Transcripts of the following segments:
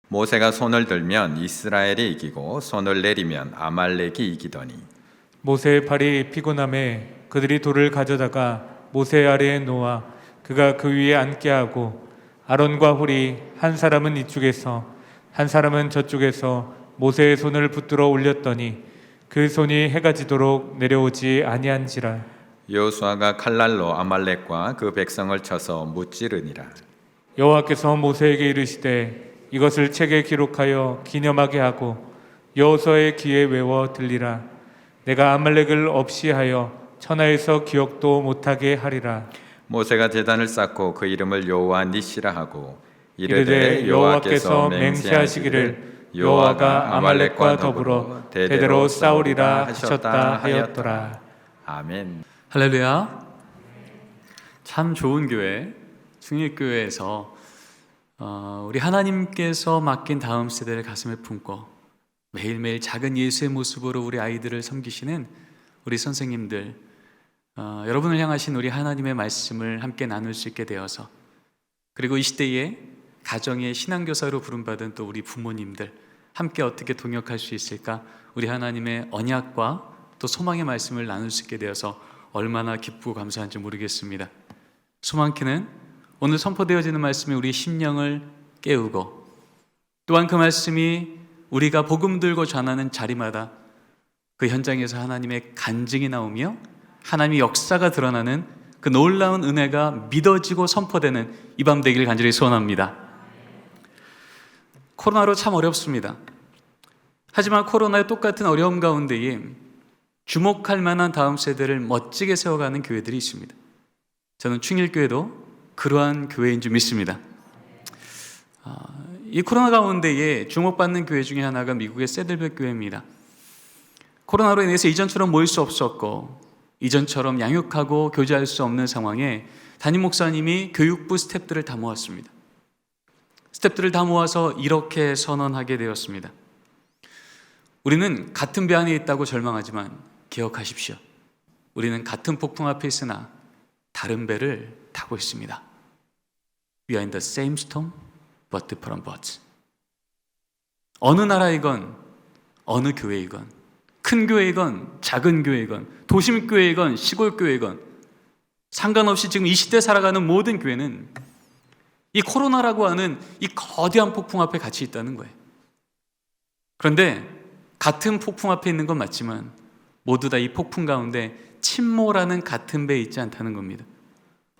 모세가 손을 들면 이스라엘이 이기고 손을 내리면 아말렉이 이기더니 모세의 팔이 피곤함에 그들이 돌을 가져다가 모세 아래에 놓아 그가 그 위에 앉게 하고 아론과 홀이 한 사람은 이쪽에서 한 사람은 저쪽에서 모세의 손을 붙들어 올렸더니 그 손이 해가 지도록 내려오지 아니한지라. 여호수아가 칼날로 아말렉과 그 백성을 쳐서 무찌르니라. 여호와께서 모세에게 이르시되 이것을 책에 기록하여 기념하게 하고 여호수아의 귀에 외워 들리라. 내가 아말렉을 없이 하여 천하에서 기억도 못하게 하리라. 모세가 제단을 쌓고 그 이름을 여호와 니시라 하고 이르되 여호와께서 맹세하시기를 여호와가 아말렉과 더불어 대대로 싸우리라 하셨다 하였더라. 아멘. 할렐루야. 참 좋은 교회, 중일교회에서 우리 하나님께서 맡긴 다음 세대를 가슴에 품고 매일매일 작은 예수의 모습으로 우리 아이들을 섬기시는 우리 선생님들, 여러분을 향하신 우리 하나님의 말씀을 함께 나눌 수 있게 되어서, 그리고 이 시대에 가정의 신앙교사로 부름받은 또 우리 부모님들 함께 어떻게 동역할 수 있을까, 우리 하나님의 언약과 또 소망의 말씀을 나눌 수 있게 되어서 얼마나 기쁘고 감사한지 모르겠습니다. 소망키는 오늘 선포되어지는 말씀이 우리 심령을 깨우고, 또한 그 말씀이 우리가 복음 들고 전하는 자리마다 그 현장에서 하나님의 간증이 나오며 하나님의 역사가 드러나는 그 놀라운 은혜가 믿어지고 선포되는 이 밤 되기를 간절히 소원합니다. 코로나로 참 어렵습니다. 하지만 코로나의 똑같은 어려움 가운데에 주목할 만한 다음 세대를 멋지게 세워가는 교회들이 있습니다. 저는 충일교회도 그러한 교회인 줄 믿습니다. 이 코로나 가운데에 주목받는 교회 중에 하나가 미국의 세들백 교회입니다. 코로나로 인해서 이전처럼 모일 수 없었고 이전처럼 양육하고 교제할 수 없는 상황에 담임 목사님이 교육부 스태프들을 다 모았습니다. 스태프들을 다 모아서 이렇게 선언하게 되었습니다. 우리는 같은 배 안에 있다고 절망하지만 기억하십시오. 우리는 같은 폭풍 앞에 있으나 다른 배를 타고 있습니다. We are in the same storm, but different boats. 어느 나라이건 어느 교회이건, 큰 교회이건 작은 교회이건, 도심 교회이건 시골 교회이건 상관없이 지금 이 시대에 살아가는 모든 교회는 이 코로나라고 하는 이 거대한 폭풍 앞에 같이 있다는 거예요. 그런데 같은 폭풍 앞에 있는 건 맞지만 모두 다 이 폭풍 가운데 침몰하는 같은 배에 있지 않다는 겁니다.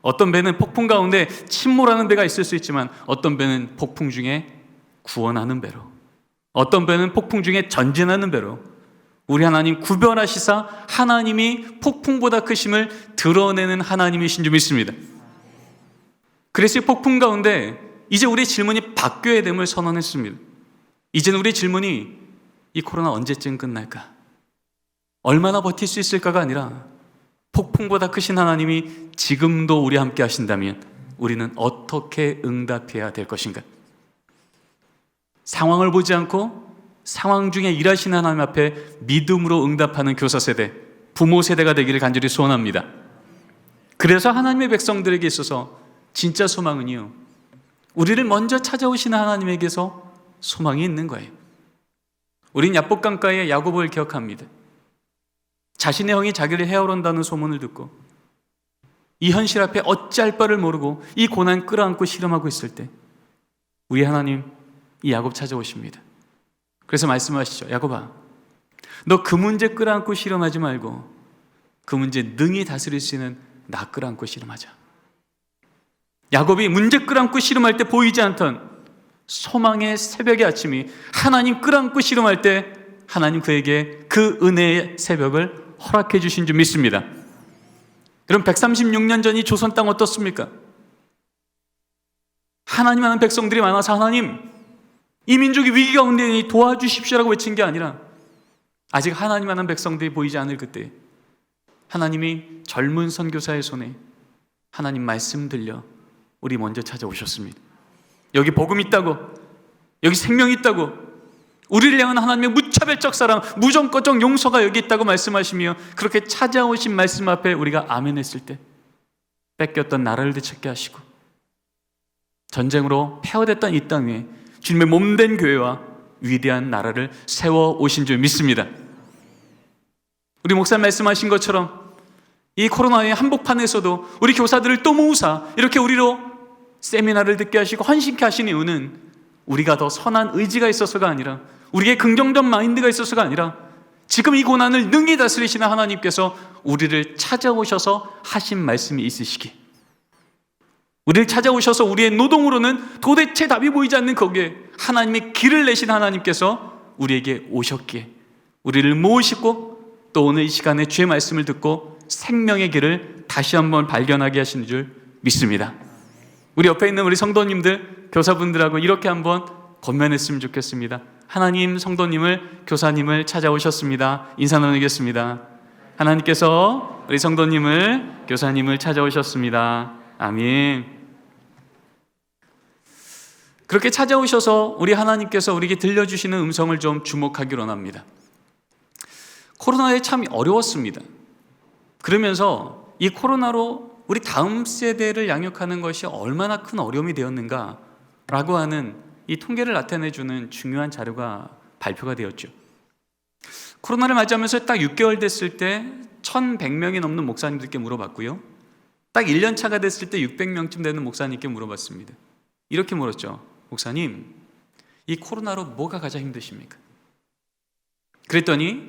어떤 배는 폭풍 가운데 침몰하는 배가 있을 수 있지만 어떤 배는 폭풍 중에 구원하는 배로, 어떤 배는 폭풍 중에 전진하는 배로 우리 하나님 구별하시사 하나님이 폭풍보다 크심을 드러내는 하나님이신 줄 믿습니다. 그래서 이 폭풍 가운데 이제 우리의 질문이 바뀌어야 됨을 선언했습니다. 이제는 우리의 질문이 이 코로나 언제쯤 끝날까? 얼마나 버틸 수 있을까가 아니라 폭풍보다 크신 하나님이 지금도 우리 함께 하신다면 우리는 어떻게 응답해야 될 것인가? 상황을 보지 않고 상황 중에 일하시는 하나님 앞에 믿음으로 응답하는 교사 세대, 부모 세대가 되기를 간절히 소원합니다. 그래서 하나님의 백성들에게 있어서 진짜 소망은요, 우리를 먼저 찾아오시는 하나님에게서 소망이 있는 거예요. 우린 야복강가의 야곱을 기억합니다. 자신의 형이 자기를 해오른다는 소문을 듣고 이 현실 앞에 어찌할 바를 모르고 이 고난 끌어안고 씨름하고 있을 때 우리 하나님 이 야곱 찾아오십니다. 그래서 말씀하시죠. 야곱아, 너 그 문제 끌어안고 씨름하지 말고 그 문제 능히 다스릴 수 있는 나 끌어안고 씨름하자. 야곱이 문제 끌어안고 씨름할 때 보이지 않던 소망의 새벽의 아침이 하나님 끌어안고 씨름할 때 하나님 그에게 그 은혜의 새벽을 허락해 주신 줄 믿습니다. 여러분, 136년 전 이 조선 땅 어떻습니까? 하나님 하는 백성들이 많아서 하나님, 이 민족이 위기 가운데 있으니 도와주십시오라고 외친 게 아니라 아직 하나님 하는 백성들이 보이지 않을 그때 하나님이 젊은 선교사의 손에 하나님 말씀 들려 우리 먼저 찾아오셨습니다. 여기 복음 있다고, 여기 생명 있다고, 우리를 향한 하나님의 무차별적 사랑, 무조건적 용서가 여기 있다고 말씀하시며 그렇게 찾아오신 말씀 앞에 우리가 아멘 했을 때 뺏겼던 나라를 되찾게 하시고 전쟁으로 폐허됐던 이 땅 위에 주님의 몸된 교회와 위대한 나라를 세워 오신 줄 믿습니다. 우리 목사님 말씀하신 것처럼 이 코로나의 한복판에서도 우리 교사들을 또 모으사 이렇게 우리로 세미나를 듣게 하시고 헌신케 하신 이유는 우리가 더 선한 의지가 있어서가 아니라, 우리의 긍정적 마인드가 있어서가 아니라, 지금 이 고난을 능히 다스리시는 하나님께서 우리를 찾아오셔서 하신 말씀이 있으시기, 우리를 찾아오셔서 우리의 노동으로는 도대체 답이 보이지 않는 거기에 하나님의 길을 내신 하나님께서 우리에게 오셨기에 우리를 모으시고 또 오늘 이 시간에 주의 말씀을 듣고 생명의 길을 다시 한번 발견하게 하시는 줄 믿습니다. 우리 옆에 있는 우리 성도님들, 교사분들하고 이렇게 한번 권면했으면 좋겠습니다. 하나님 성도님을, 교사님을 찾아오셨습니다. 인사 나누겠습니다. 하나님께서 우리 성도님을, 교사님을 찾아오셨습니다. 아멘. 그렇게 찾아오셔서 우리 하나님께서 우리에게 들려주시는 음성을 좀 주목하기로 합니다. 코로나에 참 어려웠습니다. 그러면서 이 코로나로 우리 다음 세대를 양육하는 것이 얼마나 큰 어려움이 되었는가라고 하는 이 통계를 나타내주는 중요한 자료가 발표가 되었죠. 코로나를 맞이하면서 딱 6개월 됐을 때 1,100명이 넘는 목사님들께 물어봤고요. 딱 1년 차가 됐을 때 600명쯤 되는 목사님께 물어봤습니다. 이렇게 물었죠. 목사님, 이 코로나로 뭐가 가장 힘드십니까? 그랬더니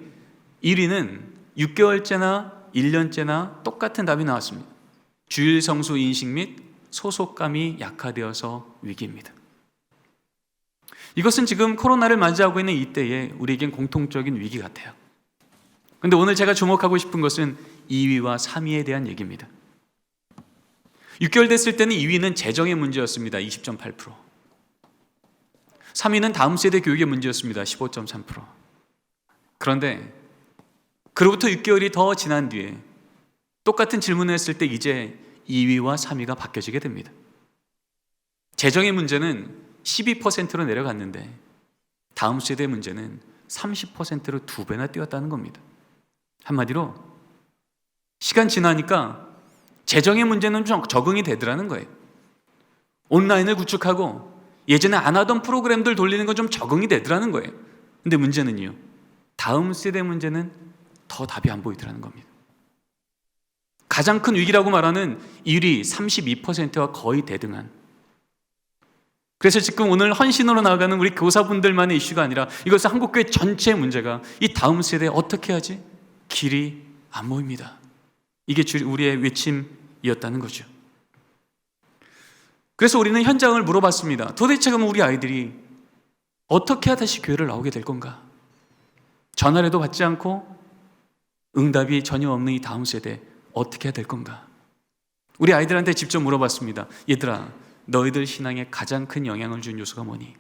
1위는 6개월째나 1년째나 똑같은 답이 나왔습니다. 주일 성수 인식 및 소속감이 약화되어서 위기입니다. 이것은 지금 코로나를 맞이하고 있는 이때에 우리에겐 공통적인 위기 같아요. 그런데 오늘 제가 주목하고 싶은 것은 2위와 3위에 대한 얘기입니다. 6개월 됐을 때는 2위는 재정의 문제였습니다. 20.8%. 3위는 다음 세대 교육의 문제였습니다. 15.3%. 그런데 그로부터 6개월이 더 지난 뒤에 똑같은 질문을 했을 때 이제 2위와 3위가 바뀌어지게 됩니다. 재정의 문제는 12%로 내려갔는데 다음 세대의 문제는 30%로 2배나 뛰었다는 겁니다. 한마디로 시간 지나니까 재정의 문제는 좀 적응이 되더라는 거예요. 온라인을 구축하고 예전에 안 하던 프로그램들 돌리는 건 좀 적응이 되더라는 거예요. 근데 문제는요, 다음 세대 문제는 더 답이 안 보이더라는 겁니다. 가장 큰 위기라고 말하는 1위 32%와 거의 대등한, 그래서 지금 오늘 헌신으로 나아가는 우리 교사분들만의 이슈가 아니라 이것은 한국교회 전체의 문제가 이 다음 세대에 어떻게 하지? 길이 안 보입니다. 이게 우리의 외침이었다는 거죠. 그래서 우리는 현장을 물어봤습니다. 도대체 그럼 우리 아이들이 어떻게 해야 다시 교회를 나오게 될 건가? 전화를 해도 받지 않고 응답이 전혀 없는 이 다음 세대 어떻게 해야 될 건가? 우리 아이들한테 직접 물어봤습니다. 얘들아, 너희들 신앙에 가장 큰 영향을 준 요소가 뭐니?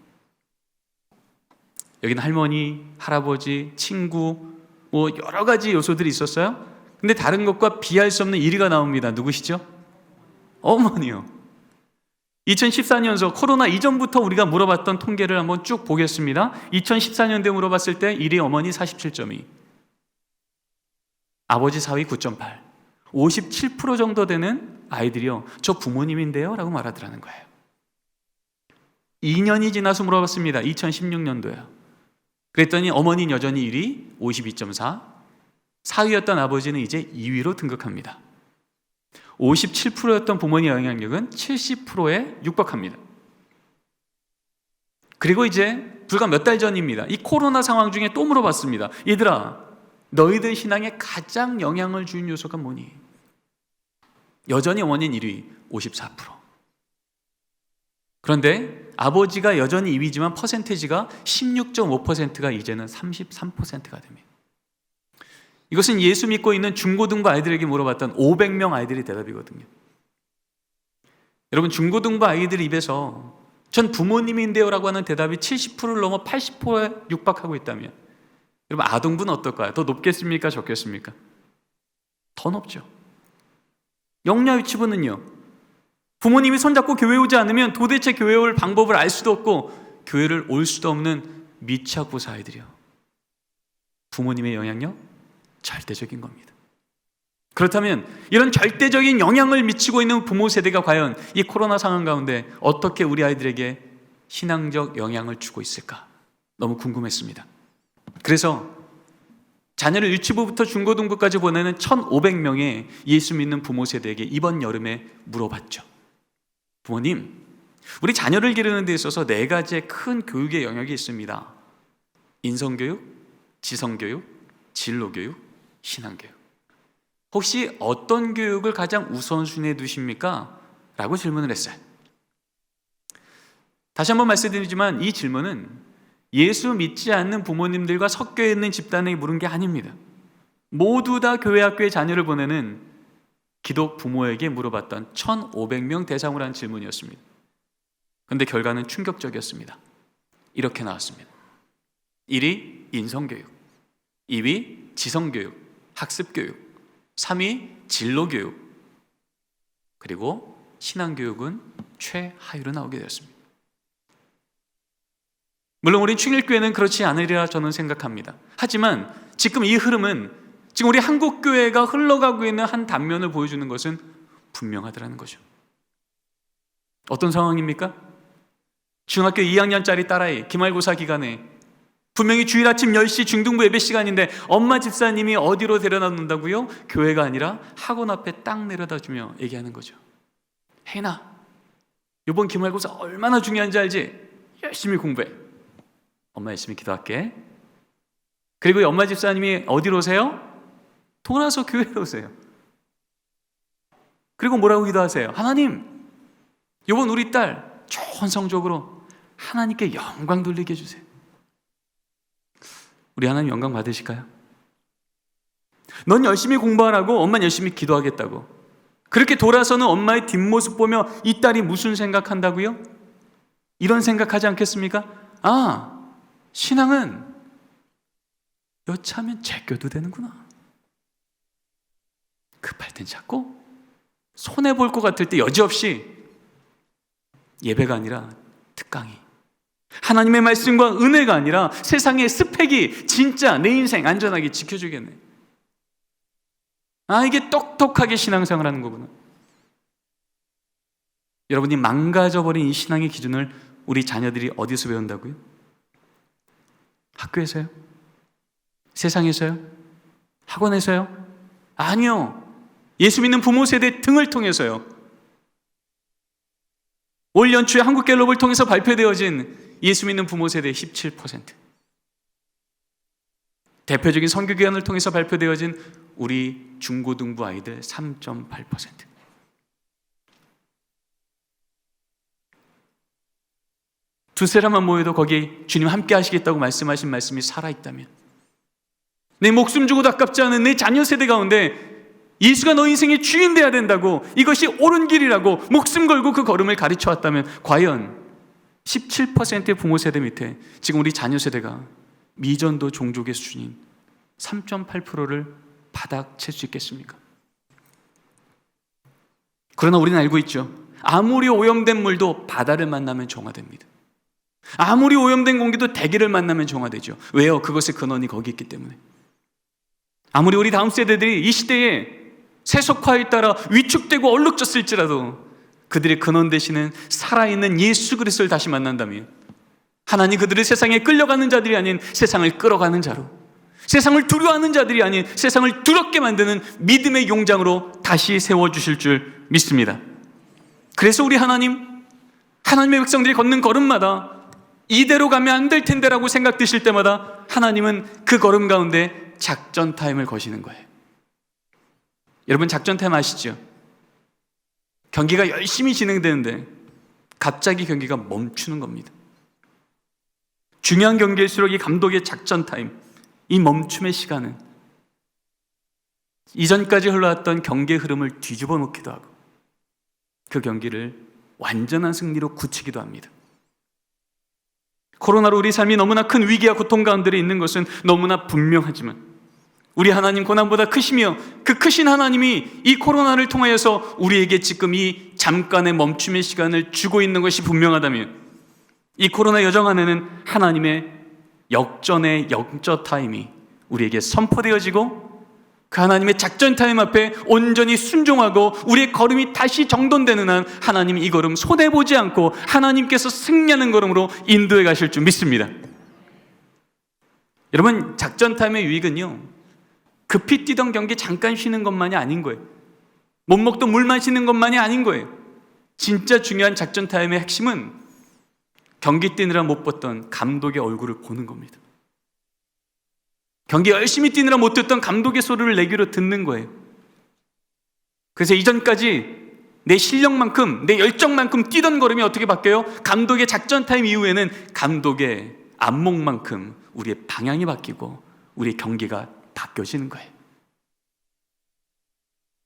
여기는 할머니, 할아버지, 친구, 뭐 여러 가지 요소들이 있었어요. 근데 다른 것과 비할 수 없는 1위가 나옵니다. 누구시죠? 어머니요. 2014년서 코로나 이전부터 우리가 물어봤던 통계를 한번 쭉 보겠습니다. 2014년도에 물어봤을 때 1위 어머니 47.2, 아버지 4위 9.8, 57% 정도 되는 아이들이요, 저 부모님인데요 라고 말하더라는 거예요. 2년이 지나서 물어봤습니다. 2016년도요. 그랬더니 어머니는 여전히 1위 52.4, 4위였던 아버지는 이제 2위로 등극합니다. 57%였던 부모님의 영향력은 70%에 육박합니다. 그리고 이제 불과 몇 달 전입니다. 이 코로나 상황 중에 또 물어봤습니다. 얘들아, 너희들 신앙에 가장 영향을 준 요소가 뭐니? 여전히 어머니는 1위 54%. 그런데 아버지가 여전히 2위지만 퍼센테이지가 16.5%가 이제는 33%가 됩니다. 이것은 예수 믿고 있는 중고등부 아이들에게 물어봤던 500명 아이들의 대답이거든요. 여러분, 중고등부 아이들 입에서 전 부모님인데요 라고 하는 대답이 70%를 넘어 80%에 육박하고 있다면 여러분, 아동부는 어떨까요? 더 높겠습니까? 적겠습니까? 더 높죠. 영유아 유치부는요, 부모님이 손잡고 교회 오지 않으면 도대체 교회 올 방법을 알 수도 없고 교회를 올 수도 없는 미취학부사 아이들이요. 부모님의 영향력 절대적인 겁니다. 그렇다면 이런 절대적인 영향을 미치고 있는 부모 세대가 과연 이 코로나 상황 가운데 어떻게 우리 아이들에게 신앙적 영향을 주고 있을까? 너무 궁금했습니다. 그래서 자녀를 유치부부터 중고등부까지 보내는 1,500명의 예수 믿는 부모 세대에게 이번 여름에 물어봤죠. 부모님, 우리 자녀를 기르는 데 있어서 4가지의 큰 교육의 영역이 있습니다. 인성교육, 지성교육, 진로교육, 신앙교육. 혹시 어떤 교육을 가장 우선순위에 두십니까? 라고 질문을 했어요. 다시 한번 말씀드리지만 이 질문은 예수 믿지 않는 부모님들과 섞여 있는 집단에 물은 게 아닙니다. 모두 다 교회 학교에 자녀를 보내는 기독 부모에게 물어봤던 1,500명 대상으로 한 질문이었습니다. 그런데 결과는 충격적이었습니다. 이렇게 나왔습니다. 1위 인성교육, 2위 지성교육, 학습교육, 3위 진로교육, 그리고 신앙교육은 최하위로 나오게 되었습니다. 물론 우리 충일교회는 그렇지 않으리라 저는 생각합니다. 하지만 지금 이 흐름은 지금 우리 한국교회가 흘러가고 있는 한 단면을 보여주는 것은 분명하더라는 거죠. 어떤 상황입니까? 중학교 2학년짜리 딸아이 기말고사 기간에 분명히 주일 아침 10시 중등부 예배 시간인데 엄마 집사님이 어디로 데려다 놓는다고요? 교회가 아니라 학원 앞에 딱 내려다 주며 얘기하는 거죠. 혜인아, 이번 기말고사 얼마나 중요한지 알지? 열심히 공부해. 엄마 열심히 기도할게. 그리고 엄마 집사님이 어디로 오세요? 돌아서 교회로 오세요. 그리고 뭐라고 기도하세요? 하나님, 이번 우리 딸 좋은 성적으로 하나님께 영광 돌리게 해주세요. 우리 하나님 영광 받으실까요? 넌 열심히 공부하라고, 엄마는 열심히 기도하겠다고. 그렇게 돌아서는 엄마의 뒷모습 보며 이 딸이 무슨 생각한다고요? 이런 생각하지 않겠습니까? 아, 신앙은 여차하면 제껴도 되는구나. 급할 땐 잡고 손해볼 것 같을 때 여지없이 예배가 아니라 특강이, 하나님의 말씀과 은혜가 아니라 세상의 스펙이 진짜 내 인생 안전하게 지켜주겠네. 아, 이게 똑똑하게 신앙생활하는 거구나. 여러분이 망가져버린 이 신앙의 기준을 우리 자녀들이 어디서 배운다고요? 학교에서요? 세상에서요? 학원에서요? 아니요. 예수 믿는 부모 세대 등을 통해서요. 올 연초에 한국갤럽을 통해서 발표되어진 예수 믿는 부모 세대 17%, 대표적인 선교기관을 통해서 발표되어진 우리 중고등부 아이들 3.8%. 두세 사람만 모여도 거기 주님 함께 하시겠다고 말씀하신 말씀이 살아있다면, 내 목숨 주고도 아깝지 않은 내 자녀 세대 가운데 예수가 너 인생의 주인 되어야 된다고, 이것이 옳은 길이라고 목숨 걸고 그 걸음을 가르쳐 왔다면, 과연 17%의 부모 세대 밑에 지금 우리 자녀 세대가 미전도 종족의 수준인 3.8%를 바닥칠 수 있겠습니까? 그러나 우리는 알고 있죠. 아무리 오염된 물도 바다를 만나면 정화됩니다. 아무리 오염된 공기도 대기를 만나면 정화되죠. 왜요? 그것의 근원이 거기 있기 때문에. 아무리 우리 다음 세대들이 이 시대에 세속화에 따라 위축되고 얼룩졌을지라도 그들의 근원 되시는 살아있는 예수 그리스도를 다시 만난다면, 하나님 그들을 세상에 끌려가는 자들이 아닌 세상을 끌어가는 자로, 세상을 두려워하는 자들이 아닌 세상을 두렵게 만드는 믿음의 용장으로 다시 세워주실 줄 믿습니다. 그래서 우리 하나님의 백성들이 걷는 걸음마다 이대로 가면 안 될 텐데라고 생각되실 때마다 하나님은 그 걸음 가운데 작전 타임을 거시는 거예요. 여러분, 작전 타임 아시죠? 경기가 열심히 진행되는데 갑자기 경기가 멈추는 겁니다. 중요한 경기일수록 이 감독의 작전 타임, 이 멈춤의 시간은 이전까지 흘러왔던 경기의 흐름을 뒤집어 놓기도 하고 그 경기를 완전한 승리로 굳히기도 합니다. 코로나로 우리 삶이 너무나 큰 위기와 고통 가운데 있는 것은 너무나 분명하지만, 우리 하나님 고난보다 크시며 그 크신 하나님이 이 코로나를 통하여서 우리에게 지금 이 잠깐의 멈춤의 시간을 주고 있는 것이 분명하다면, 이 코로나 여정 안에는 하나님의 역전의 영적 타임이 우리에게 선포되어지고 그 하나님의 작전 타임 앞에 온전히 순종하고 우리의 걸음이 다시 정돈되는 한 하나님 이 걸음 손해보지 않고 하나님께서 승리하는 걸음으로 인도해 가실 줄 믿습니다. 여러분, 작전 타임의 유익은요, 급히 뛰던 경기 잠깐 쉬는 것만이 아닌 거예요. 못 먹던 물 마시는 것만이 아닌 거예요. 진짜 중요한 작전 타임의 핵심은 경기 뛰느라 못 봤던 감독의 얼굴을 보는 겁니다. 경기 열심히 뛰느라 못 듣던 감독의 소리를 내 귀로 듣는 거예요. 그래서 이전까지 내 실력만큼, 내 열정만큼 뛰던 걸음이 어떻게 바뀌어요? 감독의 작전 타임 이후에는 감독의 안목만큼 우리의 방향이 바뀌고 우리의 경기가 바뀌어지는 거예요.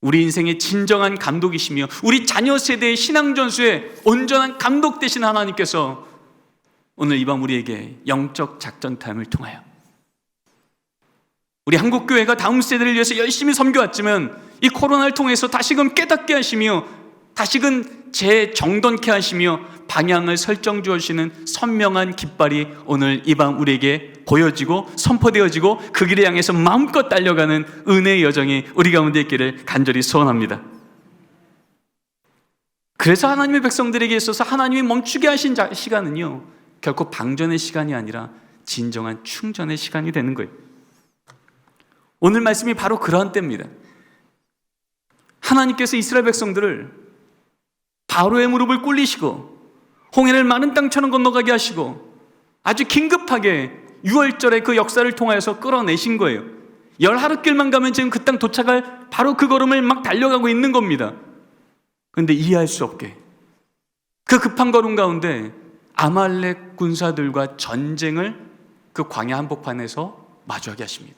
우리 인생의 진정한 감독이시며 우리 자녀 세대의 신앙 전수의 온전한 감독 되신 하나님께서 오늘 이 밤 우리에게 영적 작전 타임을 통하여 우리 한국교회가 다음 세대를 위해서 열심히 섬겨왔지만 이 코로나를 통해서 다시금 깨닫게 하시며 다시금 재정돈케 하시며 방향을 설정 주시는 선명한 깃발이 오늘 이 밤 우리에게 보여지고 선포되어지고 그 길을 향해서 마음껏 달려가는 은혜의 여정이 우리 가운데 있기를 간절히 소원합니다. 그래서 하나님의 백성들에게 있어서 하나님이 멈추게 하신 시간은요, 결코 방전의 시간이 아니라 진정한 충전의 시간이 되는 거예요. 오늘 말씀이 바로 그러한 때입니다. 하나님께서 이스라엘 백성들을 바로의 무릎을 꿇리시고 홍해를 마른 땅처럼 건너가게 하시고 아주 긴급하게 6월절의 그 역사를 통하여서 끌어내신 거예요. 10하루길만 가면 지금 그 땅 도착할 바로 그 걸음을 막 달려가고 있는 겁니다. 그런데 이해할 수 없게 그 급한 걸음 가운데 아말렉 군사들과 전쟁을 그 광야 한복판에서 마주하게 하십니다.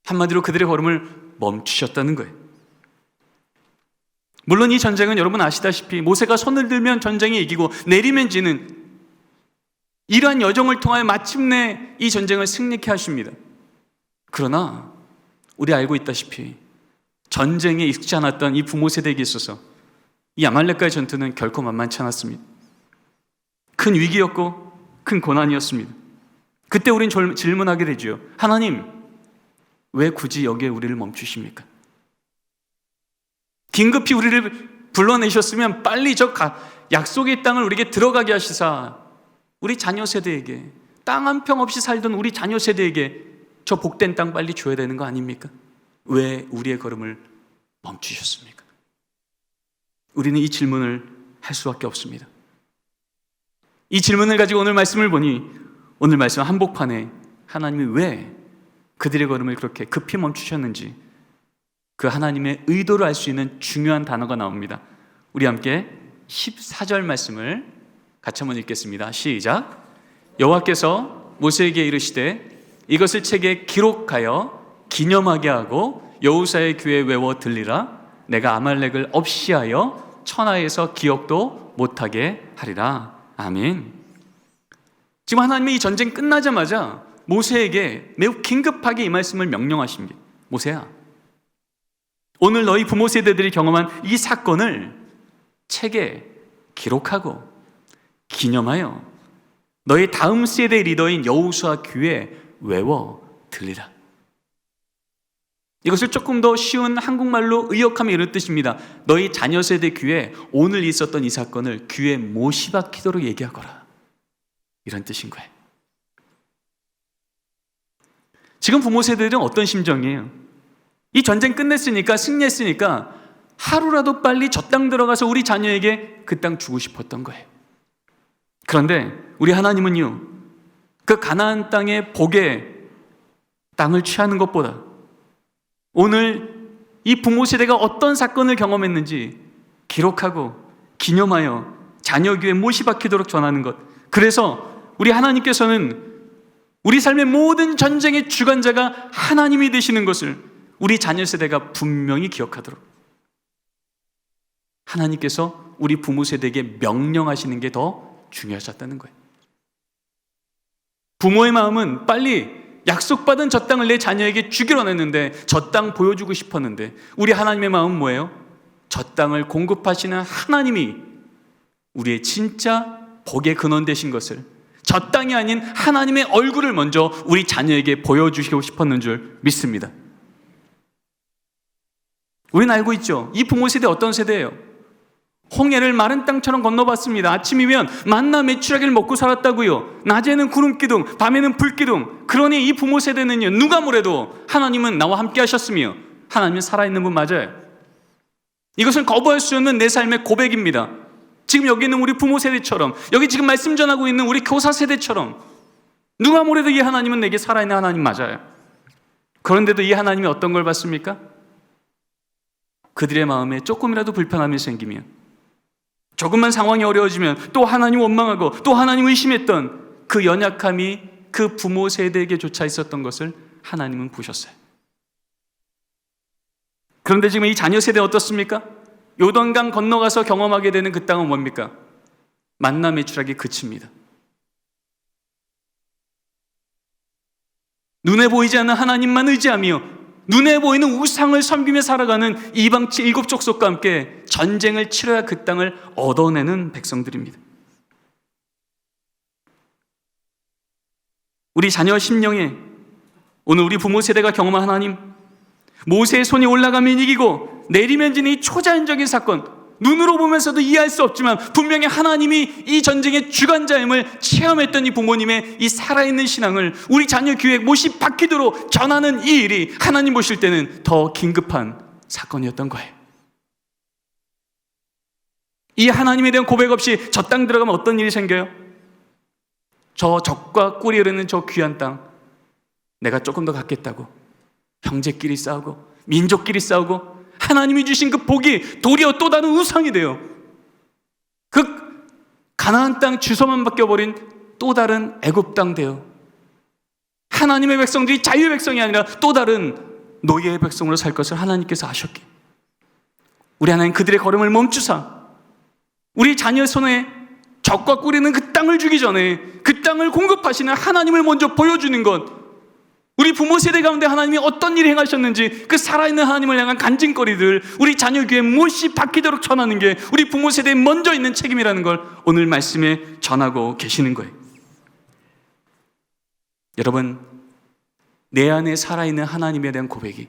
한마디로 그들의 걸음을 멈추셨다는 거예요. 물론 이 전쟁은 여러분 아시다시피 모세가 손을 들면 전쟁이 이기고 내리면 지는 이러한 여정을 통하여 마침내 이 전쟁을 승리케 하십니다. 그러나 우리 알고 있다시피 전쟁에 익지 않았던 이 부모 세대에게 있어서 이 아말렉과의 전투는 결코 만만치 않았습니다. 큰 위기였고 큰 고난이었습니다. 그때 우린 질문하게 되죠. 하나님, 왜 굳이 여기에 우리를 멈추십니까? 긴급히 우리를 불러내셨으면 빨리 저 약속의 땅을 우리에게 들어가게 하시사 우리 자녀 세대에게, 땅 한 평 없이 살던 우리 자녀 세대에게 저 복된 땅 빨리 줘야 되는 거 아닙니까? 왜 우리의 걸음을 멈추셨습니까? 우리는 이 질문을 할 수밖에 없습니다. 이 질문을 가지고 오늘 말씀을 보니 오늘 말씀 한복판에 하나님이 왜 그들의 걸음을 그렇게 급히 멈추셨는지 그 하나님의 의도를 알 수 있는 중요한 단어가 나옵니다. 우리 함께 14절 말씀을 같이 한번 읽겠습니다. 시작. 여호와께서 모세에게 이르시되 이것을 책에 기록하여 기념하게 하고 여호사의 귀에 외워 들리라. 내가 아말렉을 없이 하여 천하에서 기억도 못하게 하리라. 아멘. 지금 하나님이 이 전쟁 끝나자마자 모세에게 매우 긴급하게 이 말씀을 명령하십니다. 모세야, 오늘 너희 부모 세대들이 경험한 이 사건을 책에 기록하고 기념하여 너희 다음 세대의 리더인 여호수아 귀에 외워 들리라. 이것을 조금 더 쉬운 한국말로 의역하면 이런 뜻입니다. 너희 자녀 세대 귀에 오늘 있었던 이 사건을 귀에 못이 박히도록 얘기하거라. 이런 뜻인 거예요. 지금 부모 세대들은 어떤 심정이에요? 이 전쟁 끝냈으니까, 승리했으니까 하루라도 빨리 저 땅 들어가서 우리 자녀에게 그 땅 주고 싶었던 거예요. 그런데 우리 하나님은요, 그 가나안 땅의 복의 땅을 취하는 것보다 오늘 이 부모 세대가 어떤 사건을 경험했는지 기록하고 기념하여 자녀 귀에 못이 박히도록 전하는 것. 그래서 우리 하나님께서는 우리 삶의 모든 전쟁의 주관자가 하나님이 되시는 것을 우리 자녀 세대가 분명히 기억하도록 하나님께서 우리 부모 세대에게 명령하시는 게 더 중요하셨다는 거예요. 부모의 마음은 빨리 약속받은 저 땅을 내 자녀에게 주기로 했는데, 저 땅 보여주고 싶었는데, 우리 하나님의 마음은 뭐예요? 저 땅을 공급하시는 하나님이 우리의 진짜 복의 근원 되신 것을, 저 땅이 아닌 하나님의 얼굴을 먼저 우리 자녀에게 보여주시고 싶었는 줄 믿습니다. 우리는 알고 있죠. 이 부모 세대 어떤 세대예요? 홍해를 마른 땅처럼 건너봤습니다. 아침이면 만나 메추라기를 먹고 살았다고요. 낮에는 구름 기둥, 밤에는 불 기둥. 그러니 이 부모 세대는요, 누가 뭐래도 하나님은 나와 함께 하셨으며 하나님은 살아있는 분 맞아요. 이것은 거부할 수 없는 내 삶의 고백입니다. 지금 여기 있는 우리 부모 세대처럼, 여기 지금 말씀 전하고 있는 우리 교사 세대처럼 누가 뭐래도 이 하나님은 내게 살아있는 하나님 맞아요. 그런데도 이 하나님이 어떤 걸 받습니까? 그들의 마음에 조금이라도 불편함이 생기면, 조금만 상황이 어려워지면 또 하나님 원망하고 또 하나님 의심했던 그 연약함이 그 부모 세대에게조차 있었던 것을 하나님은 보셨어요. 그런데 지금 이 자녀 세대 어떻습니까? 요단강 건너가서 경험하게 되는 그 땅은 뭡니까? 만나 메추라기 그칩니다. 눈에 보이지 않는 하나님만 의지하며 눈에 보이는 우상을 섬기며 살아가는 이방치 7족속과 함께 전쟁을 치러야 그 땅을 얻어내는 백성들입니다. 우리 자녀 심령에 오늘 우리 부모 세대가 경험한 하나님, 모세의 손이 올라가면 이기고 내리면 지는 이 초자연적인 사건, 눈으로 보면서도 이해할 수 없지만 분명히 하나님이 이 전쟁의 주관자임을 체험했던 이 부모님의 이 살아있는 신앙을 우리 자녀 교회에 못이 박히도록 전하는 이 일이 하나님 보실 때는 더 긴급한 사건이었던 거예요. 이 하나님에 대한 고백 없이 저 땅 들어가면 어떤 일이 생겨요? 저 적과 꿀이 흐르는 저 귀한 땅, 내가 조금 더 갖겠다고 형제끼리 싸우고 민족끼리 싸우고 하나님이 주신 그 복이 도리어 또 다른 우상이 돼요. 그 가나안 땅 주소만 바뀌어버린 또 다른 애굽 땅 돼요. 하나님의 백성들이 자유의 백성이 아니라 또 다른 노예의 백성으로 살 것을 하나님께서 아셨기에 우리 하나님 그들의 걸음을 멈추사 우리 자녀 손에 적과 꿀이는 그 땅을 주기 전에 그 땅을 공급하시는 하나님을 먼저 보여주는 것, 우리 부모 세대 가운데 하나님이 어떤 일을 행하셨는지 그 살아있는 하나님을 향한 간증거리들 우리 자녀 교회에 못이 박히도록 전하는 게 우리 부모 세대에 먼저 있는 책임이라는 걸 오늘 말씀에 전하고 계시는 거예요. 여러분, 내 안에 살아있는 하나님에 대한 고백이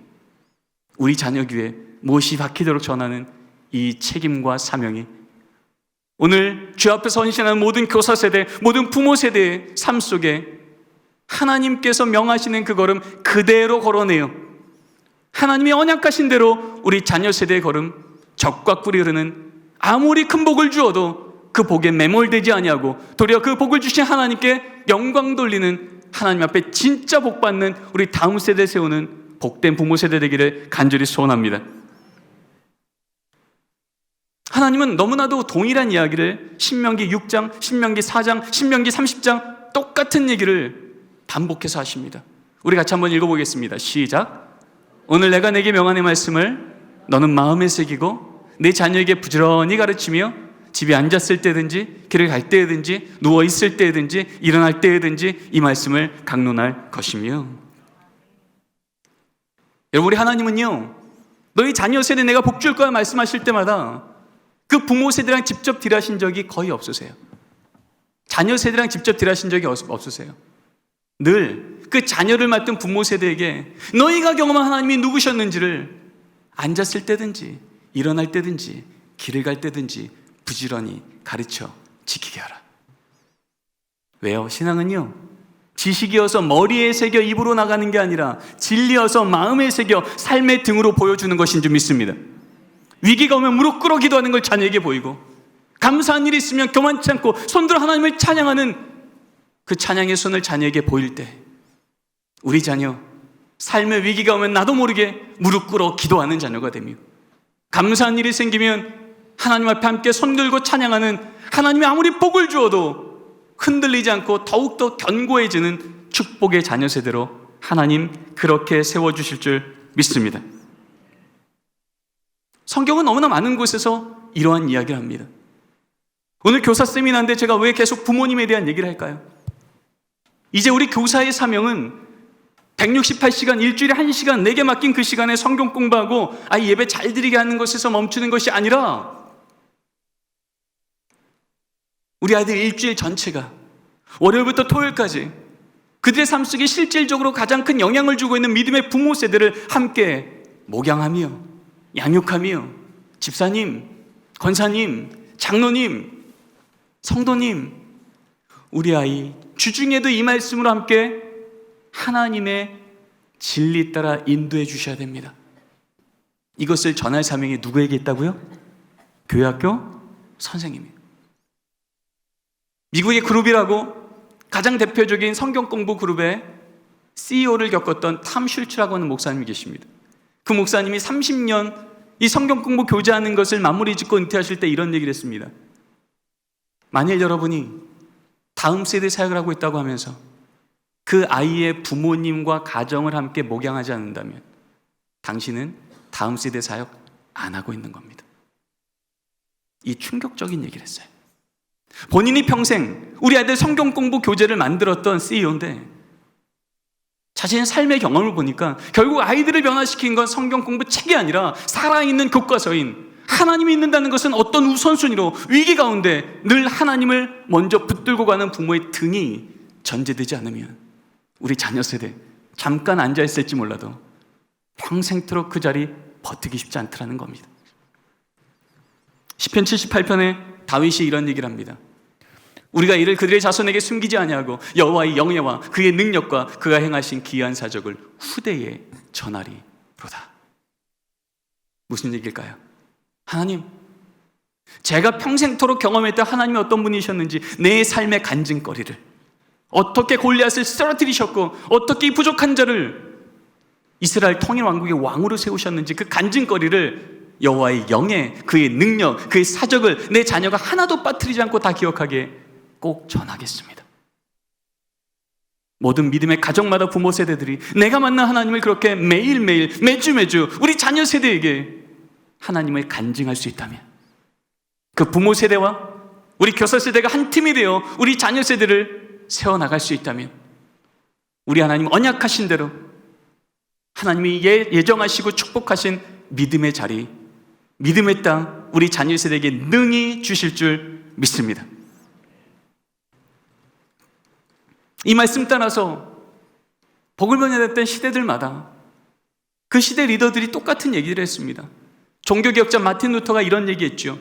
우리 자녀 교회에 못이 박히도록 전하는 이 책임과 사명이 오늘 주 앞에서 헌신하는 모든 교사 세대, 모든 부모 세대의 삶 속에 하나님께서 명하시는 그 걸음 그대로 걸어내요. 하나님이 언약하신 대로 우리 자녀 세대의 걸음, 적과 꿀이 흐르는 아무리 큰 복을 주어도 그 복에 매몰되지 아니하고 도리어 그 복을 주신 하나님께 영광 돌리는 하나님 앞에 진짜 복 받는 우리 다음 세대 세우는 복된 부모 세대 되기를 간절히 소원합니다. 하나님은 너무나도 동일한 이야기를 신명기 6장, 신명기 4장, 신명기 30장 똑같은 얘기를 반복해서 하십니다. 우리 같이 한번 읽어보겠습니다. 시작. 오늘 내가 내게 명한 의 말씀을 너는 마음에 새기고 내 자녀에게 부지런히 가르치며 집에 앉았을 때든지 길을 갈 때든지 누워 있을 때든지 일어날 때든지 이 말씀을 강론할 것이며. 여러분, 우리 하나님은요, 너희 자녀 세대 내가 복 줄 거야 말씀하실 때마다 그 부모 세대랑 직접 딜하신 적이 거의 없으세요. 자녀 세대랑 직접 딜하신 적이 없으세요. 늘 그 자녀를 맡은 부모 세대에게 너희가 경험한 하나님이 누구셨는지를 앉았을 때든지 일어날 때든지 길을 갈 때든지 부지런히 가르쳐 지키게 하라. 왜요? 신앙은요, 지식이어서 머리에 새겨 입으로 나가는 게 아니라 진리여서 마음에 새겨 삶의 등으로 보여주는 것인 줄 믿습니다. 위기가 오면 무릎 꿇어 기도하는 걸 자녀에게 보이고, 감사한 일이 있으면 교만치 않고 손들어 하나님을 찬양하는 그 찬양의 손을 자녀에게 보일 때 우리 자녀 삶의 위기가 오면 나도 모르게 무릎 꿇어 기도하는 자녀가 되며, 감사한 일이 생기면 하나님 앞에 함께 손들고 찬양하는 하나님이 아무리 복을 주어도 흔들리지 않고 더욱더 견고해지는 축복의 자녀 세대로 하나님 그렇게 세워주실 줄 믿습니다. 성경은 너무나 많은 곳에서 이러한 이야기를 합니다. 오늘 교사 세미나인데 제가 왜 계속 부모님에 대한 얘기를 할까요? 이제 우리 교사의 사명은 168시간, 일주일에 1시간 내게 맡긴 그 시간에 성경 공부하고 아이 예배 잘 드리게 하는 것에서 멈추는 것이 아니라 우리 아이들 일주일 전체가 월요일부터 토요일까지 그들의 삶 속에 실질적으로 가장 큰 영향을 주고 있는 믿음의 부모 세대를 함께 목양하며 양육함이요. 집사님, 권사님, 장로님, 성도님, 우리 아이 주중에도 이 말씀으로 함께 하나님의 진리 따라 인도해 주셔야 됩니다. 이것을 전할 사명이 누구에게 있다고요? 교회학교 선생님이에요. 미국의 그룹이라고 가장 대표적인 성경 공부 그룹의 CEO를 겪었던 탐 슐츠라고 하는 목사님이 계십니다. 그 목사님이 30년 이 성경 공부 교제하는 것을 마무리 짓고 은퇴하실 때 이런 얘기를 했습니다. 만일 여러분이 다음 세대 사역을 하고 있다고 하면서 그 아이의 부모님과 가정을 함께 목양하지 않는다면 당신은 다음 세대 사역 안 하고 있는 겁니다. 이 충격적인 얘기를 했어요. 본인이 평생 우리 아이들 성경 공부 교재를 만들었던 CEO인데 자신의 삶의 경험을 보니까 결국 아이들을 변화시킨 건 성경 공부 책이 아니라 살아있는 교과서인 하나님이 있는다는 것은 어떤 우선순위로 위기 가운데 늘 하나님을 먼저 붙들고 가는 부모의 등이 전제되지 않으면 우리 자녀 세대 잠깐 앉아있을지 몰라도 평생토록 그 자리 버티기 쉽지 않더라는 겁니다. 시편 78편에 다윗이 이런 얘기를 합니다. 우리가 이를 그들의 자손에게 숨기지 아니하고 여호와의 영예와 그의 능력과 그가 행하신 기이한 사적을 후대에 전하리로다. 무슨 얘기일까요? 하나님, 제가 평생토록 경험했던 하나님이 어떤 분이셨는지 내 삶의 간증거리를 어떻게 골리앗을 쓰러뜨리셨고 어떻게 이 부족한 자를 이스라엘 통일 왕국의 왕으로 세우셨는지 그 간증거리를 여호와의 영예, 그의 능력, 그의 사적을 내 자녀가 하나도 빠뜨리지 않고 다 기억하게 꼭 전하겠습니다. 모든 믿음의 가정마다 부모 세대들이 내가 만난 하나님을 그렇게 매일매일 매주 우리 자녀 세대에게 하나님을 간증할 수 있다면 그 부모 세대와 우리 교사 세대가 한 팀이 되어 우리 자녀 세대를 세워나갈 수 있다면 우리 하나님 언약하신 대로 하나님이 예정하시고 축복하신 믿음의 자리, 믿음의 땅 우리 자녀 세대에게 능히 주실 줄 믿습니다. 이 말씀 따라서 복을 번영했던 시대들마다 그 시대 리더들이 똑같은 얘기를 했습니다. 종교개혁자 마틴 루터가 이런 얘기했죠.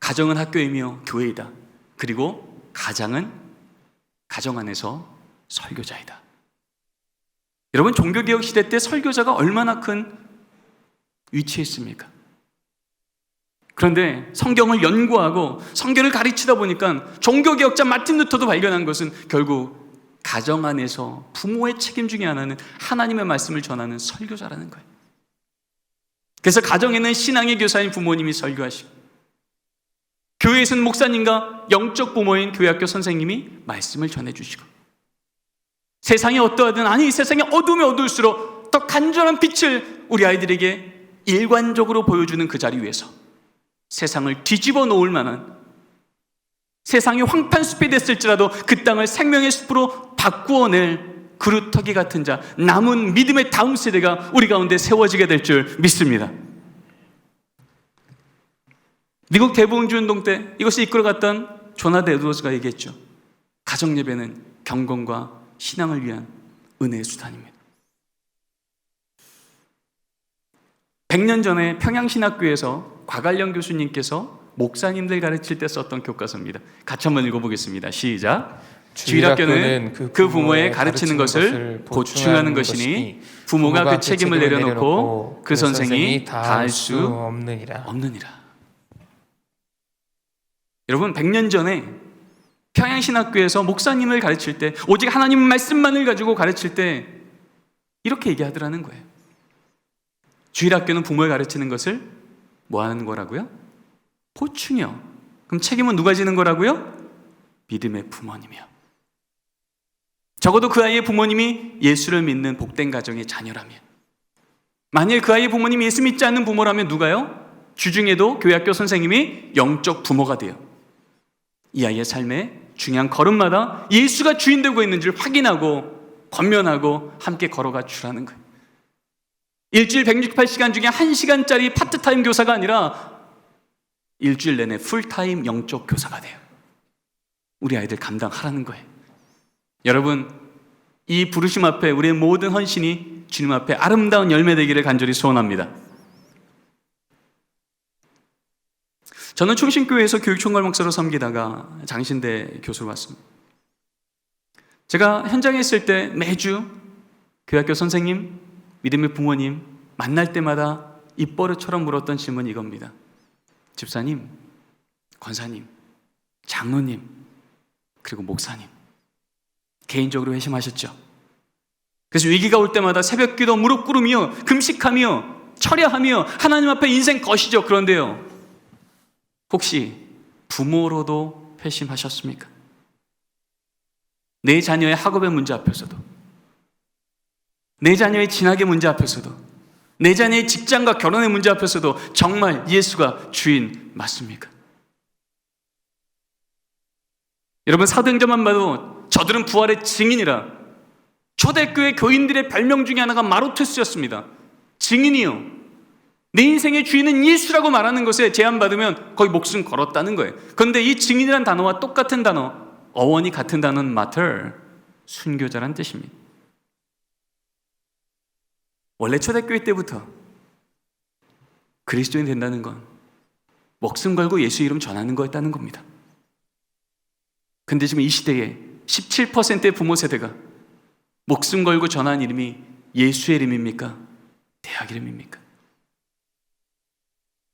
가정은 학교이며 교회이다. 그리고 가장 안에서 설교자이다. 여러분, 종교개혁 시대 때 설교자가 얼마나 큰 위치에 있습니까? 그런데 성경을 연구하고 성경을 가르치다 보니까 종교개혁자 마틴 루터도 발견한 것은 결국 가정 안에서 부모의 책임 중에 하나는 하나님의 말씀을 전하는 설교자라는 거예요. 그래서 가정에는 신앙의 교사인 부모님이 설교하시고 교회에서는 목사님과 영적 부모인 교회학교 선생님이 말씀을 전해주시고 세상이 어떠하든 아니 이 세상이 어두우면 어두울수록 더 간절한 빛을 우리 아이들에게 일관적으로 보여주는 그 자리 위에서 세상을 뒤집어 놓을 만한 세상이 황판숲이 됐을지라도 그 땅을 생명의 숲으로 바꾸어낼 그루터기 같은 자, 남은 믿음의 다음 세대가 우리 가운데 세워지게 될 줄 믿습니다. 미국 대부흥주 운동 때 이것을 이끌어갔던 조나단 에드워즈가 얘기했죠. 가정예배는 경건과 신앙을 위한 은혜의 수단입니다. 100년 전에 평양신학교에서 곽알령 교수님께서 목사님들 가르칠 때 썼던 교과서입니다. 같이 한번 읽어보겠습니다. 시작. 주일학교는 그 부모의 가르치는 것을 보충하는 것이니 부모가 그 책임을 내려놓고 그 선생이 다 할 수 없느니라. 여러분, 100년 전에 평양신학교에서 목사님을 가르칠 때 오직 하나님 말씀만을 가지고 가르칠 때 이렇게 얘기하더라는 거예요. 주일학교는 부모가 가르치는 것을 뭐 하는 거라고요? 보충이요. 그럼 책임은 누가 지는 거라고요? 믿음의 부모님이요. 적어도 그 아이의 부모님이 예수를 믿는 복된 가정의 자녀라면, 만일 그 아이의 부모님이 예수 믿지 않는 부모라면 누가요? 주중에도 교회학교 선생님이 영적 부모가 돼요. 이 아이의 삶에 중요한 걸음마다 예수가 주인 되고 있는지를 확인하고 권면하고 함께 걸어가 주라는 거예요. 일주일 168시간 중에 1시간짜리 파트타임 교사가 아니라 일주일 내내 풀타임 영적 교사가 돼요. 우리 아이들 감당하라는 거예요. 여러분, 이 부르심 앞에 우리의 모든 헌신이 주님 앞에 아름다운 열매 되기를 간절히 소원합니다. 저는 충신교회에서 교육총괄 목사로 섬기다가 장신대 교수로 왔습니다. 제가 현장에 있을 때 매주 교학교 선생님, 믿음의 부모님 만날 때마다 입버릇처럼 물었던 질문이 이겁니다. 집사님, 권사님, 장로님, 그리고 목사님, 개인적으로 회심하셨죠? 그래서 위기가 올 때마다 새벽기도 무릎 꿇으며 금식하며 철야하며 하나님 앞에 인생 거시죠. 그런데요, 혹시 부모로도 회심하셨습니까? 내 자녀의 학업의 문제 앞에서도, 내 자녀의 진학의 문제 앞에서도, 내 자녀의 직장과 결혼의 문제 앞에서도 정말 예수가 주인 맞습니까? 여러분, 사도행전만 봐도 저들은 부활의 증인이라 초대교회 교인들의 별명 중에 하나가 마로테스였습니다. 증인이요. 내 인생의 주인은 예수라고 말하는 것에 제한받으면 거의 목숨 걸었다는 거예요. 그런데 이 증인이란 단어와 똑같은 단어, 어원이 같은 단어는 martyr, 순교자란 뜻입니다. 원래 초대교회 때부터 그리스도인 된다는 건 목숨 걸고 예수 이름 전하는 거였다는 겁니다. 근데 지금 이 시대에 17%의 부모 세대가 목숨 걸고 전하는 이름이 예수의 이름입니까? 대학 이름입니까?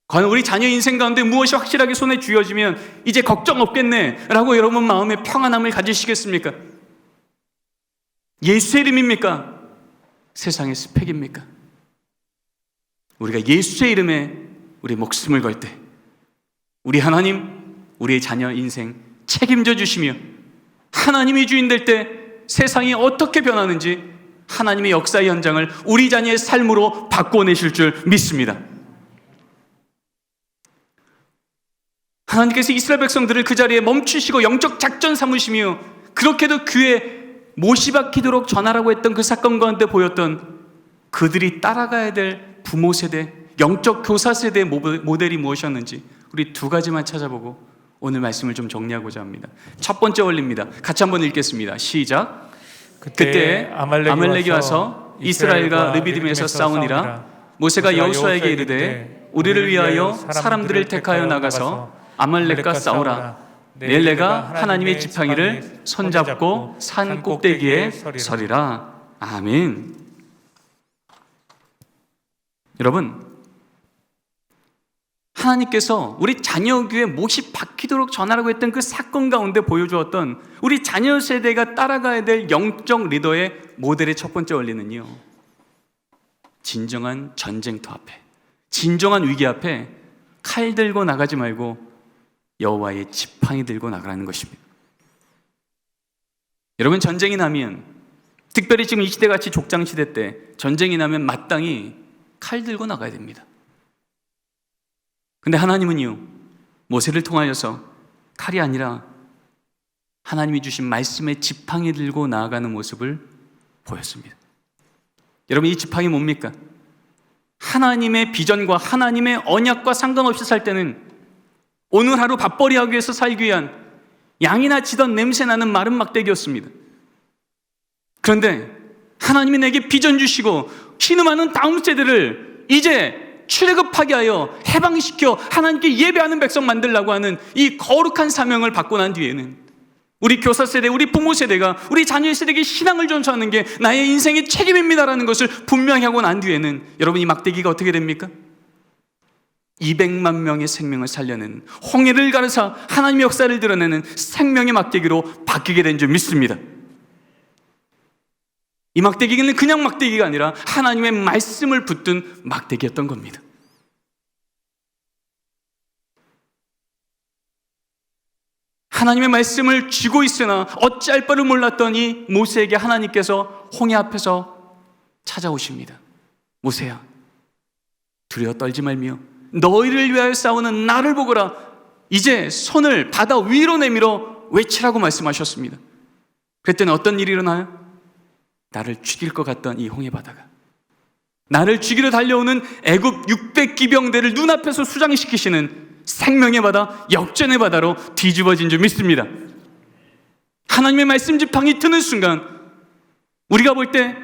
과연 우리 자녀 인생 가운데 무엇이 확실하게 손에 쥐어지면 이제 걱정 없겠네 라고 여러분 마음에 평안함을 가지시겠습니까? 예수의 이름입니까? 세상의 스펙입니까? 우리가 예수의 이름에 우리 목숨을 걸 때 우리 하나님, 우리의 자녀 인생 책임져 주시며 하나님이 주인 될 때 세상이 어떻게 변하는지 하나님의 역사의 현장을 우리 자녀의 삶으로 바꿔내실 줄 믿습니다. 하나님께서 이스라엘 백성들을 그 자리에 멈추시고 영적 작전 삼으시며 그렇게도 귀에 못이 박히도록 전하라고 했던 그 사건 가운데 보였던 그들이 따라가야 될 부모 세대, 영적 교사 세대의 모델이 무엇이었는지 우리 두 가지만 찾아보고 오늘 말씀을 좀 정리하고자 합니다. 첫 번째 원리입니다. 같이 한번 읽겠습니다. 시작. 그때 아말렉이 와서 이스라엘과 르비딤에서 싸우니라. 모세가 여호수아에게 이르되 우리를 위하여 사람들을 택하여 나가서 아말렉과 싸우라. 내일 내가 하나님의 지팡이를 손잡고 산 꼭대기에 서리라. 아멘. 여러분, 하나님께서 우리 자녀 귀에 못이 박히도록 전하라고 했던 그 사건 가운데 보여주었던 우리 자녀 세대가 따라가야 될 영적 리더의 모델의 첫 번째 원리는요, 진정한 전쟁터 앞에, 진정한 위기 앞에 칼 들고 나가지 말고 여호와의 지팡이 들고 나가라는 것입니다. 여러분, 전쟁이 나면, 특별히 지금 이 시대같이 족장시대 때 전쟁이 나면 마땅히 칼 들고 나가야 됩니다. 근데 하나님은요, 모세를 통하여서 칼이 아니라 하나님이 주신 말씀의 지팡이 들고 나아가는 모습을 보였습니다. 여러분, 이 지팡이 뭡니까? 하나님의 비전과 하나님의 언약과 상관없이 살 때는 오늘 하루 밥벌이하기 위해서 살기 위한 양이나 치던 냄새나는 마른 막대기였습니다. 그런데 하나님이 내게 비전 주시고 신음하는 다음 세대를 이제 출애굽하게 하여 해방시켜 하나님께 예배하는 백성 만들려고 하는 이 거룩한 사명을 받고 난 뒤에는 우리 교사 세대, 우리 부모 세대가 우리 자녀 세대에게 신앙을 전수하는 게 나의 인생의 책임입니다라는 것을 분명히 하고 난 뒤에는 여러분, 이 막대기가 어떻게 됩니까? 200만 명의 생명을 살려내는, 홍해를 가르사 하나님의 역사를 드러내는 생명의 막대기로 바뀌게 된 줄 믿습니다. 이 막대기는 그냥 막대기가 아니라 하나님의 말씀을 붙든 막대기였던 겁니다. 하나님의 말씀을 쥐고 있으나 어찌할 바를 몰랐던 이 모세에게 하나님께서 홍해 앞에서 찾아오십니다. 모세야, 두려워 떨지 말며 너희를 위하여 싸우는 나를 보거라. 이제 손을 바다 위로 내밀어 외치라고 말씀하셨습니다. 그랬더니 어떤 일이 일어나요? 나를 죽일 것 같던 이 홍해 바다가, 나를 죽이러 달려오는 애굽 600기병대를 눈앞에서 수장시키시는 생명의 바다, 역전의 바다로 뒤집어진 줄 믿습니다. 하나님의 말씀 지팡이 드는 순간 우리가 볼 때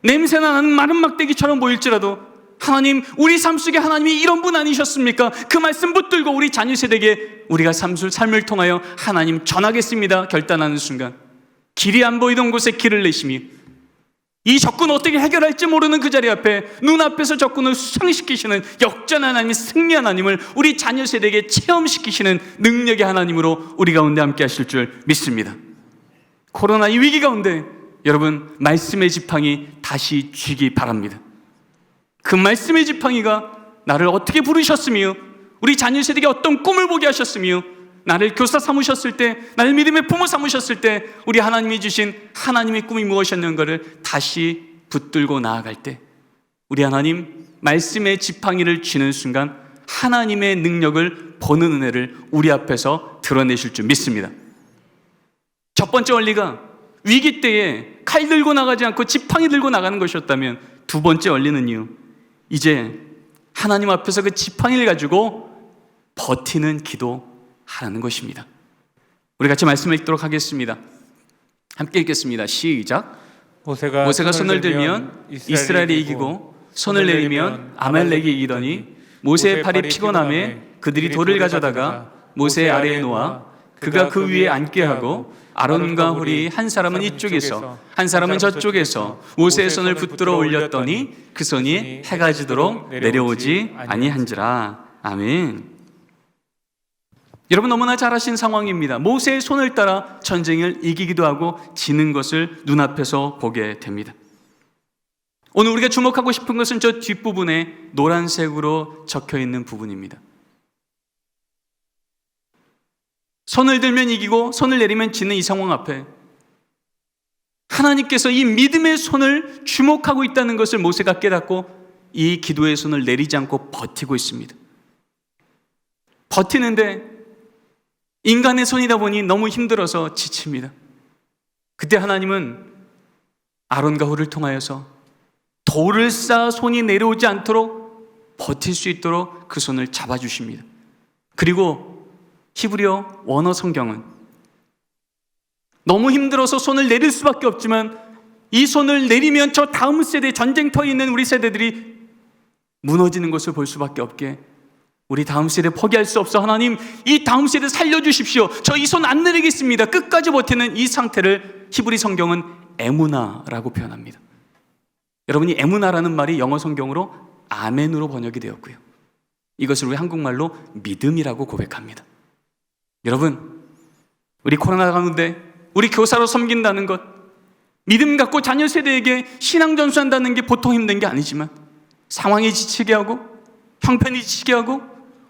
냄새나 나는 마른 막대기처럼 보일지라도 하나님, 우리 삶 속에 하나님이 이런 분 아니셨습니까? 그 말씀 붙들고 우리 자녀 세대에게 우리가 삶을 통하여 하나님 전하겠습니다 결단하는 순간, 길이 안 보이던 곳에 길을 내시미, 이 적군 어떻게 해결할지 모르는 그 자리 앞에 눈앞에서 적군을 수상시키시는 역전 하나님의 승리 하나님을 우리 자녀 세대에게 체험시키시는 능력의 하나님으로 우리 가운데 함께 하실 줄 믿습니다. 코로나 이 위기 가운데 여러분, 말씀의 지팡이 다시 쥐기 바랍니다. 그 말씀의 지팡이가 나를 어떻게 부르셨으며 우리 자녀 세대에게 어떤 꿈을 보게 하셨으며 나를 교사 삼으셨을 때, 나를 믿음의 부모 삼으셨을 때 우리 하나님이 주신 하나님의 꿈이 무엇이었는가를 다시 붙들고 나아갈 때, 우리 하나님 말씀의 지팡이를 쥐는 순간 하나님의 능력을 보는 은혜를 우리 앞에서 드러내실 줄 믿습니다. 첫 번째 원리가 위기 때에 칼 들고 나가지 않고 지팡이 들고 나가는 것이었다면, 두 번째 원리는요, 이제 하나님 앞에서 그 지팡이를 가지고 버티는 기도하라는 것입니다. 우리 같이 말씀을 읽도록 하겠습니다. 함께 읽겠습니다. 시작. 모세가 손을 들면 이스라엘이 이기고 손을 내리면 아말렉이 이기더니 모세의 팔이 피곤함에 그들이 돌을 가져다가 모세의 아래에 놓아 그가 그 위에 앉게 하고 아론과 홀이 한 사람은 이쪽에서 한 사람은 저쪽에서 모세의 손을 붙들어 올렸더니 그 손이 해가 지도록 내려오지 아니한지라. 아멘. 여러분, 너무나 잘 아신 상황입니다. 모세의 손을 따라 전쟁을 이기기도 하고 지는 것을 눈앞에서 보게 됩니다. 오늘 우리가 주목하고 싶은 것은 저 뒷부분에 노란색으로 적혀있는 부분입니다. 손을 들면 이기고 손을 내리면 지는 이 상황 앞에 하나님께서 이 믿음의 손을 주목하고 있다는 것을 모세가 깨닫고 이 기도의 손을 내리지 않고 버티고 있습니다. 버티는데 인간의 손이다 보니 너무 힘들어서 지칩니다. 그때 하나님은 아론과 홀을 통하여서 돌을 쌓아 손이 내려오지 않도록 버틸 수 있도록 그 손을 잡아주십니다. 그리고 히브리어 원어 성경은 너무 힘들어서 손을 내릴 수밖에 없지만 이 손을 내리면 저 다음 세대, 전쟁터에 있는 우리 세대들이 무너지는 것을 볼 수밖에 없게, 우리 다음 세대 포기할 수 없어, 하나님 이 다음 세대 살려주십시오, 저 이 손 안 내리겠습니다, 끝까지 버티는 이 상태를 히브리 성경은 에무나라고 표현합니다. 여러분이 에무나라는 말이 영어 성경으로 아멘으로 번역이 되었고요, 이것을 우리 한국말로 믿음이라고 고백합니다. 여러분, 우리 코로나 가운데 우리 교사로 섬긴다는 것, 믿음 갖고 자녀 세대에게 신앙 전수한다는 게 보통 힘든 게 아니지만 상황이 지치게 하고 형편이 지치게 하고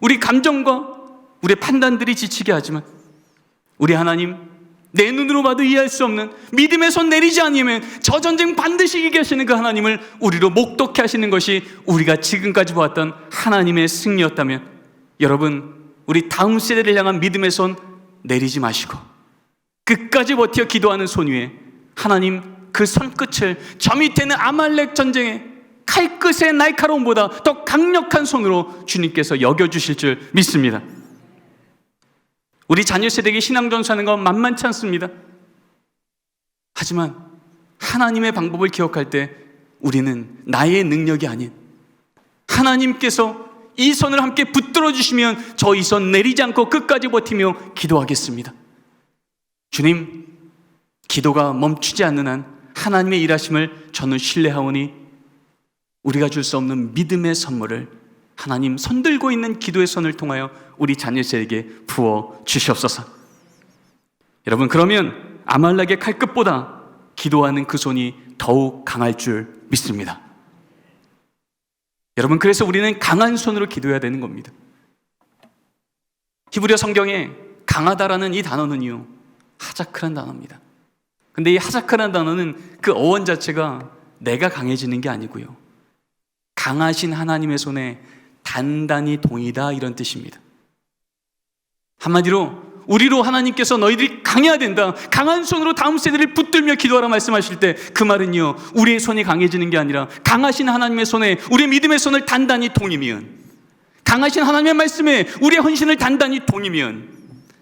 우리 감정과 우리 판단들이 지치게 하지만 우리 하나님, 내 눈으로 봐도 이해할 수 없는 믿음의 손 내리지 않으면 저 전쟁 반드시 이기게 하시는 그 하나님을 우리로 목독해 하시는 것이 우리가 지금까지 보았던 하나님의 승리였다면, 여러분, 우리 다음 세대를 향한 믿음의 손 내리지 마시고 끝까지 버텨 기도하는 손 위에 하나님 그 손끝을 저 밑에 있는 아말렉 전쟁의 칼끝의 날카로움보다 더 강력한 손으로 주님께서 여겨주실 줄 믿습니다. 우리 자녀 세대에게 신앙 전수하는 건 만만치 않습니다. 하지만 하나님의 방법을 기억할 때 우리는 나의 능력이 아닌 하나님께서 이 손을 함께 붙들어 주시면 저 이 손 내리지 않고 끝까지 버티며 기도하겠습니다. 주님, 기도가 멈추지 않는 한 하나님의 일하심을 저는 신뢰하오니 우리가 줄 수 없는 믿음의 선물을 하나님 손들고 있는 기도의 손을 통하여 우리 자녀들에게 부어 주시옵소서. 여러분, 그러면 아말렉의 칼끝보다 기도하는 그 손이 더욱 강할 줄 믿습니다. 여러분, 그래서 우리는 강한 손으로 기도해야 되는 겁니다. 히브리어 성경에 강하다라는 이 단어는요, 하자크란 단어입니다. 근데 이 하자크란 단어는 그 어원 자체가 내가 강해지는 게 아니고요, 강하신 하나님의 손에 단단히 동이다, 이런 뜻입니다. 한마디로 우리로 하나님께서 너희들이 강해야 된다, 강한 손으로 다음 세대를 붙들며 기도하라 말씀하실 때 그 말은요, 우리의 손이 강해지는 게 아니라 강하신 하나님의 손에 우리의 믿음의 손을 단단히 동이면, 강하신 하나님의 말씀에 우리의 헌신을 단단히 동이면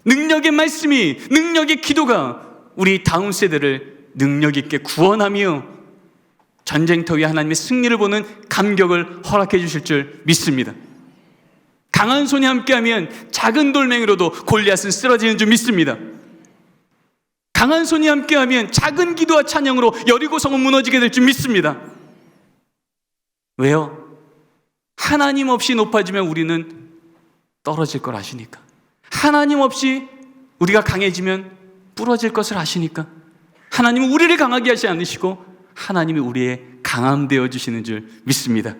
능력의 말씀이, 능력의 기도가 우리 다음 세대를 능력 있게 구원하며 전쟁터 위에 하나님의 승리를 보는 감격을 허락해 주실 줄 믿습니다. 강한 손이 함께하면 작은 돌멩이로도 골리앗은 쓰러지는 줄 믿습니다. 강한 손이 함께하면 작은 기도와 찬양으로 여리고성은 무너지게 될 줄 믿습니다. 왜요? 하나님 없이 높아지면 우리는 떨어질 걸 아시니까. 하나님 없이 우리가 강해지면 부러질 것을 아시니까. 하나님은 우리를 강하게 하지 않으시고 하나님이 우리의 강함 되어주시는 줄 믿습니다.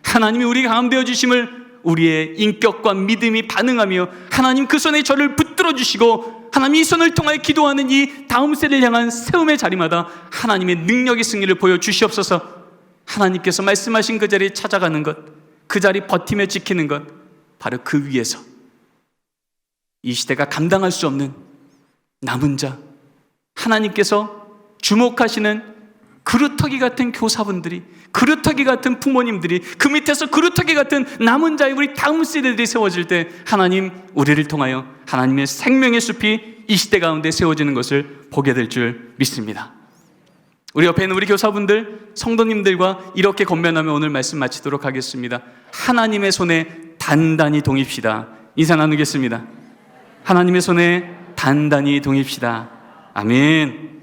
하나님이 우리의 강함 되어주심을 우리의 인격과 믿음이 반응하며 하나님 그 손에 저를 붙들어 주시고 하나님 이 손을 통하여 기도하는 이 다음 세대를 향한 세움의 자리마다 하나님의 능력의 승리를 보여주시옵소서. 하나님께서 말씀하신 그 자리에 찾아가는 것, 그 자리 버티며 지키는 것, 바로 그 위에서 이 시대가 감당할 수 없는 남은 자, 하나님께서 주목하시는 그루터기 같은 교사분들이, 그루터기 같은 부모님들이, 그 밑에서 그루터기 같은 남은 자의 우리 다음 세대들이 세워질 때 하나님 우리를 통하여 하나님의 생명의 숲이 이 시대 가운데 세워지는 것을 보게 될 줄 믿습니다. 우리 옆에 있는 우리 교사분들, 성도님들과 이렇게 권면하며 오늘 말씀 마치도록 하겠습니다. 하나님의 손에 단단히 동입시다. 인사 나누겠습니다. 하나님의 손에 단단히 동입시다. 아멘.